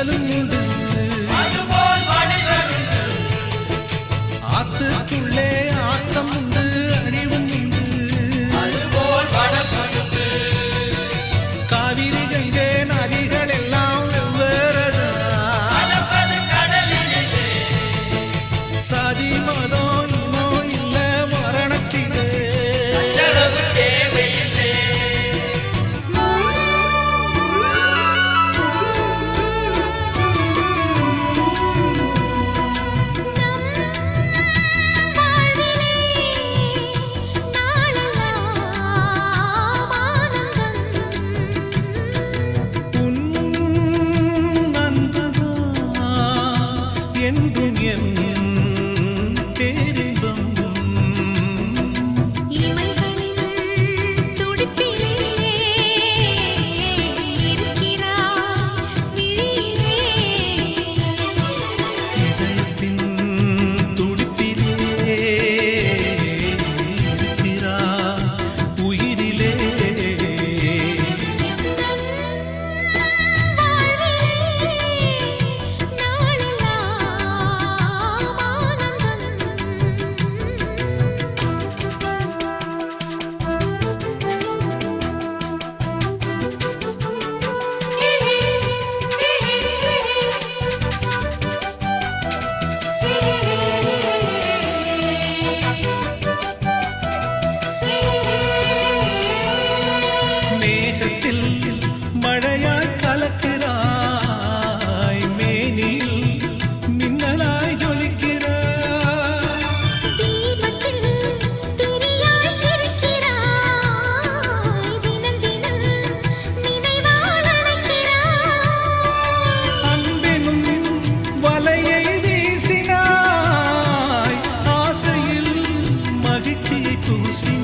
மனிதனும் உண்டு, ஆத்துக்குள்ளே ஆட்டம் உண்டு, அழிவும் உண்டு. காவிரி கங்கை நதிகள் எல்லாம் வெவ்வேறு, சாதி மதம் இன்னும் இல்ல மரணத்திலே. என்றும் என் பேரின்பம் இதயத்தின் துடிப்பிலே இருக்கிறார் உயிரிலே. மேகத்தில் மழையாய் கலக்கிறாய், மேனில் மின்னலாய் ஜொலிக்கிறாய். அன்பெனும் வலையை வீசினாய், ஆசையில் மகிழ்ச்சியை பூசினாய்.